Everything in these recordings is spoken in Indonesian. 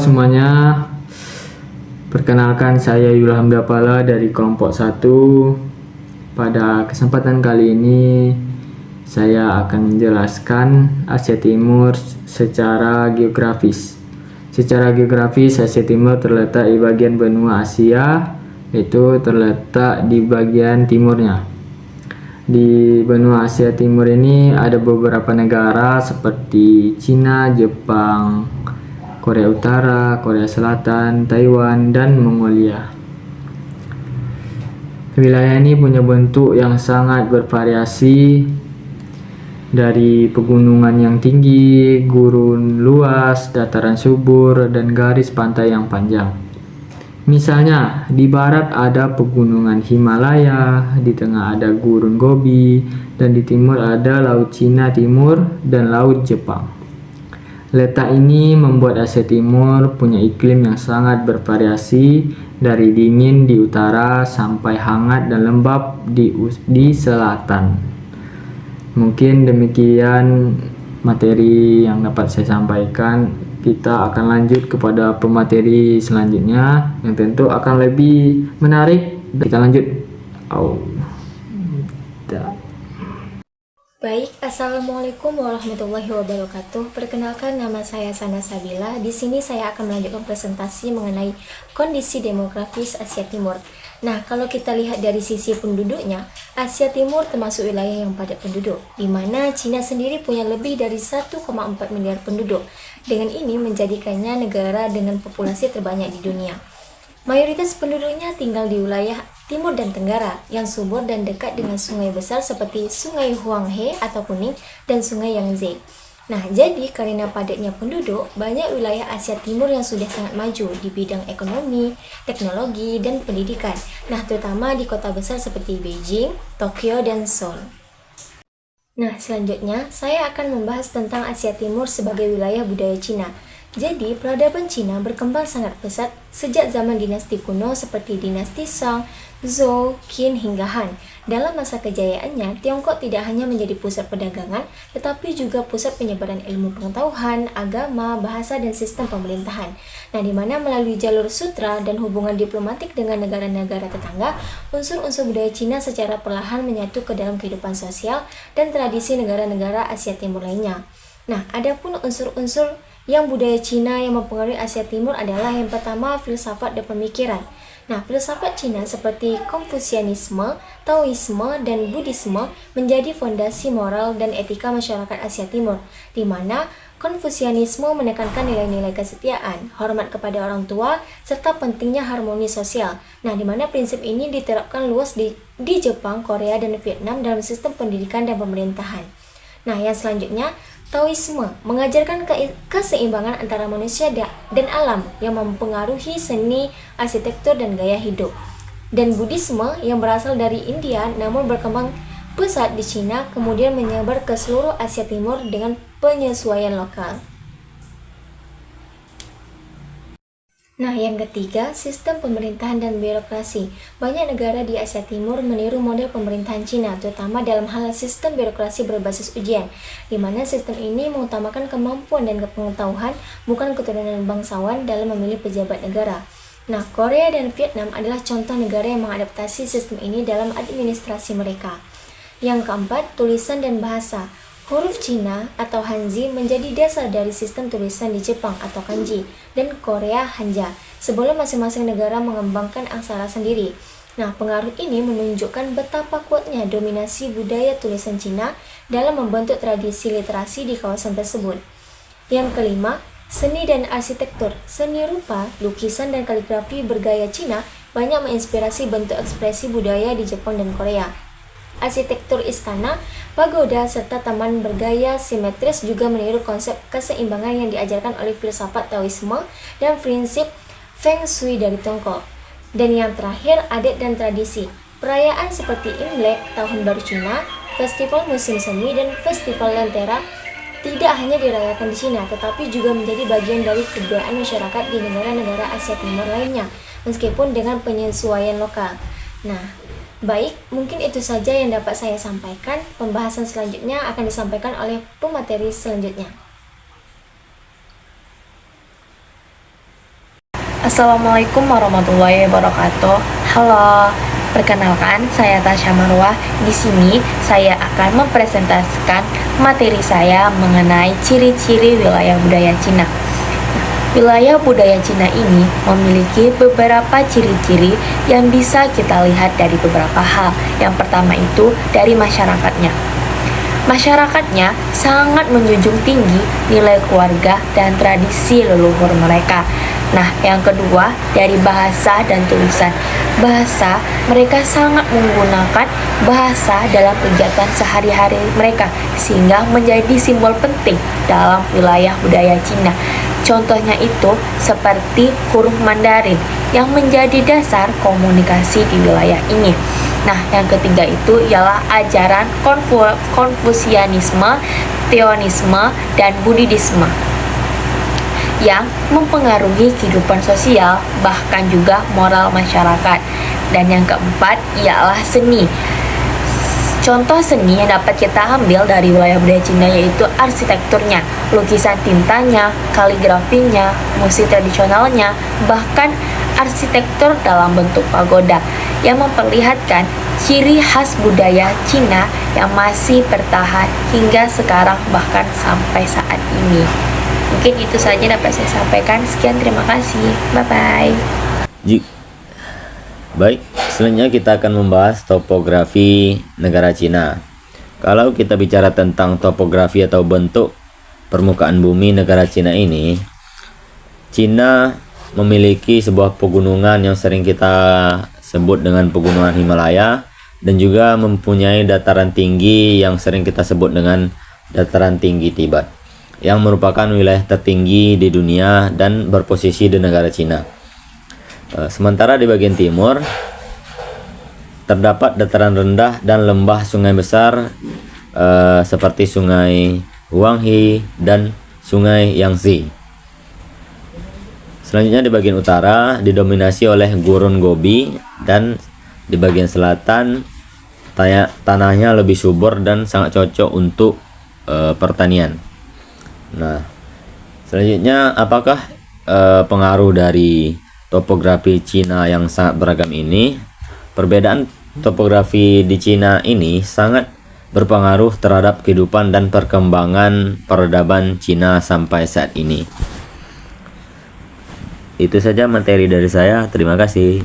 semuanya, perkenalkan saya Yul Hamdapala dari kelompok 1. Pada kesempatan kali ini saya akan menjelaskan Asia Timur secara geografis. Secara geografis, Asia Timur terletak di bagian benua Asia, yaitu terletak di bagian timurnya. Di benua Asia Timur ini ada beberapa negara seperti Cina, Jepang, Korea Utara, Korea Selatan, Taiwan, dan Mongolia. Wilayah ini punya bentuk yang sangat bervariasi, dari pegunungan yang tinggi, gurun luas, dataran subur, dan garis pantai yang panjang. Misalnya, di barat ada pegunungan Himalaya, di tengah ada gurun Gobi, dan di timur ada Laut Cina Timur dan Laut Jepang. Letak ini membuat Asia Timur punya iklim yang sangat bervariasi, dari dingin di utara sampai hangat dan lembab di selatan. Mungkin demikian materi yang dapat saya sampaikan. Kita akan lanjut kepada pemateri selanjutnya yang tentu akan lebih menarik. Kita lanjut. Baik, Assalamualaikum warahmatullahi wabarakatuh. Perkenalkan, nama saya Sana Sabila. Di sini saya akan melanjutkan presentasi mengenai kondisi demografis Asia Timur. Nah, kalau kita lihat dari sisi penduduknya, Asia Timur termasuk wilayah yang padat penduduk, di mana Cina sendiri punya lebih dari 1,4 miliar penduduk. Dengan ini menjadikannya negara dengan populasi terbanyak di dunia. Mayoritas penduduknya tinggal di wilayah timur dan tenggara yang subur dan dekat dengan sungai besar seperti Sungai Huanghe atau Kuning dan Sungai Yangtze. Nah, jadi karena padatnya penduduk, banyak wilayah Asia Timur yang sudah sangat maju di bidang ekonomi, teknologi, dan pendidikan. Nah, terutama di kota besar seperti Beijing, Tokyo, dan Seoul. Nah, selanjutnya saya akan membahas tentang Asia Timur sebagai wilayah budaya Cina. Jadi, peradaban Cina berkembang sangat pesat sejak zaman dinasti kuno seperti dinasti Song, Zhou, Qin, hingga Han. Dalam masa kejayaannya, Tiongkok tidak hanya menjadi pusat perdagangan, tetapi juga pusat penyebaran ilmu pengetahuan, agama, bahasa, dan sistem pemerintahan. Nah, di mana melalui jalur sutra dan hubungan diplomatik dengan negara-negara tetangga, unsur-unsur budaya Cina secara perlahan menyatu ke dalam kehidupan sosial dan tradisi negara-negara Asia Timur lainnya. Nah, adapun unsur-unsur yang budaya Cina yang mempengaruhi Asia Timur adalah yang pertama, filsafat dan pemikiran. Nah, filsafat Cina seperti Konfusianisme, Taoisme, dan Buddhisme menjadi fondasi moral dan etika masyarakat Asia Timur, di mana Konfusianisme menekankan nilai-nilai kesetiaan, hormat kepada orang tua, serta pentingnya harmoni sosial. Nah, di mana prinsip ini diterapkan luas di Jepang, Korea, dan Vietnam dalam sistem pendidikan dan pemerintahan. Nah, yang selanjutnya, Taoisme mengajarkan keseimbangan antara manusia dan alam yang mempengaruhi seni, arsitektur, dan gaya hidup. Dan Buddhisme yang berasal dari India namun berkembang pesat di Cina kemudian menyebar ke seluruh Asia Timur dengan penyesuaian lokal. Nah, yang ketiga, sistem pemerintahan dan birokrasi. Banyak negara di Asia Timur meniru model pemerintahan Cina, terutama dalam hal sistem birokrasi berbasis ujian, di mana sistem ini mengutamakan kemampuan dan pengetahuan, bukan keturunan bangsawan dalam memilih pejabat negara. Nah, Korea dan Vietnam adalah contoh negara yang mengadaptasi sistem ini dalam administrasi mereka. Yang keempat, tulisan dan bahasa. Huruf Cina atau Hanzi menjadi dasar dari sistem tulisan di Jepang atau Kanji dan Korea Hanja, sebelum masing-masing negara mengembangkan aksara sendiri. Nah, pengaruh ini menunjukkan betapa kuatnya dominasi budaya tulisan Cina dalam membentuk tradisi literasi di kawasan tersebut. Yang kelima, seni dan arsitektur. Seni rupa, lukisan, dan kaligrafi bergaya Cina banyak menginspirasi bentuk ekspresi budaya di Jepang dan Korea. Arsitektur istana, pagoda, serta taman bergaya simetris juga meniru konsep keseimbangan yang diajarkan oleh filsafat Taoisme dan prinsip Feng Shui dari Tiongkok. Dan yang terakhir, adat dan tradisi. Perayaan seperti Imlek, Tahun Baru Cina, Festival Musim Semi, dan Festival Lentera tidak hanya dirayakan di Cina, tetapi juga menjadi bagian dari kebudayaan masyarakat di negara-negara Asia Timur lainnya, meskipun dengan penyesuaian lokal. Nah, baik, mungkin itu saja yang dapat saya sampaikan. Pembahasan selanjutnya akan disampaikan oleh pemateri selanjutnya. Assalamualaikum warahmatullahi wabarakatuh. Halo, perkenalkan saya Tasya Marwah. Di sini saya akan mempresentasikan materi saya mengenai ciri-ciri wilayah budaya Cina. Wilayah budaya Cina ini memiliki beberapa ciri-ciri yang bisa kita lihat dari beberapa hal. Yang pertama itu dari masyarakatnya. Masyarakatnya sangat menjunjung tinggi nilai keluarga dan tradisi leluhur mereka. Nah, yang kedua dari bahasa dan tulisan. Bahasa, mereka sangat menggunakan bahasa dalam kegiatan sehari-hari mereka sehingga menjadi simbol penting dalam wilayah budaya Cina. Contohnya itu seperti huruf Mandarin yang menjadi dasar komunikasi di wilayah ini. Nah, yang ketiga itu ialah ajaran Konfusianisme, Teonisme, dan Buddhisme yang mempengaruhi kehidupan sosial bahkan juga moral masyarakat. Dan yang keempat ialah seni. Contoh seni yang dapat kita ambil dari wilayah budaya Cina yaitu arsitekturnya, lukisan tintanya, kaligrafinya, musik tradisionalnya, bahkan arsitektur dalam bentuk pagoda yang memperlihatkan ciri khas budaya Cina yang masih bertahan hingga sekarang bahkan sampai saat ini. Mungkin itu saja dapat saya sampaikan. Sekian, terima kasih. Bye-bye. Baik, selanjutnya kita akan membahas topografi negara Cina. Kalau kita bicara tentang topografi atau bentuk permukaan bumi negara Cina ini, Cina memiliki sebuah pegunungan yang sering kita sebut dengan pegunungan Himalaya dan juga mempunyai dataran tinggi yang sering kita sebut dengan dataran tinggi Tibet, yang merupakan wilayah tertinggi di dunia dan berposisi di negara Cina. Sementara di bagian timur terdapat dataran rendah dan lembah sungai besar seperti sungai Huanghe dan sungai Yangtze. Selanjutnya di bagian utara didominasi oleh gurun Gobi dan di bagian selatan tanahnya lebih subur dan sangat cocok untuk pertanian. Nah, selanjutnya apakah pengaruh dari topografi Cina yang sangat beragam ini? Perbedaan topografi di Cina ini sangat berpengaruh terhadap kehidupan dan perkembangan peradaban Cina sampai saat ini. Itu saja materi dari saya. Terima kasih.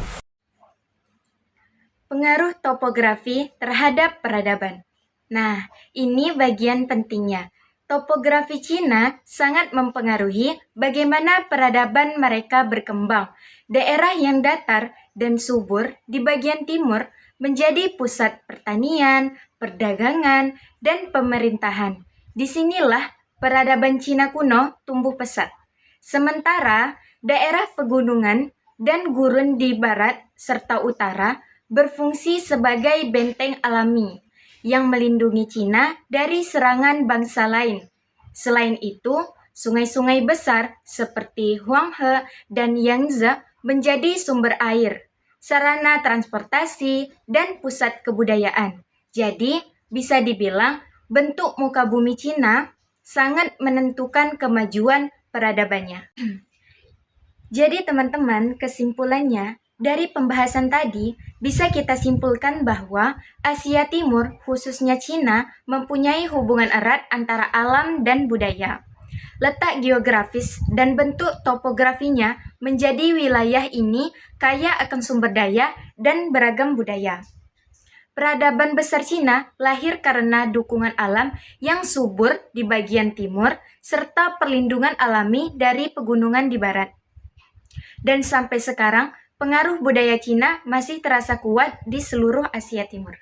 Pengaruh topografi terhadap peradaban. Nah, ini bagian pentingnya. Topografi Cina sangat mempengaruhi bagaimana peradaban mereka berkembang. Daerah yang datar dan subur di bagian timur menjadi pusat pertanian, perdagangan, dan pemerintahan. Disinilah peradaban Cina kuno tumbuh pesat. Sementara daerah pegunungan dan gurun di barat serta utara berfungsi sebagai benteng alami yang melindungi Cina dari serangan bangsa lain. Selain itu, sungai-sungai besar seperti Huanghe dan Yangtze menjadi sumber air, sarana transportasi, dan pusat kebudayaan. Jadi, bisa dibilang bentuk muka bumi Cina sangat menentukan kemajuan peradabannya. Jadi teman-teman, kesimpulannya, dari pembahasan tadi, bisa kita simpulkan bahwa Asia Timur, khususnya Cina, mempunyai hubungan erat antara alam dan budaya. Letak geografis dan bentuk topografinya menjadi wilayah ini kaya akan sumber daya dan beragam budaya. Peradaban besar Cina lahir karena dukungan alam yang subur di bagian timur serta perlindungan alami dari pegunungan di barat. Dan sampai sekarang, pengaruh budaya Cina masih terasa kuat di seluruh Asia Timur.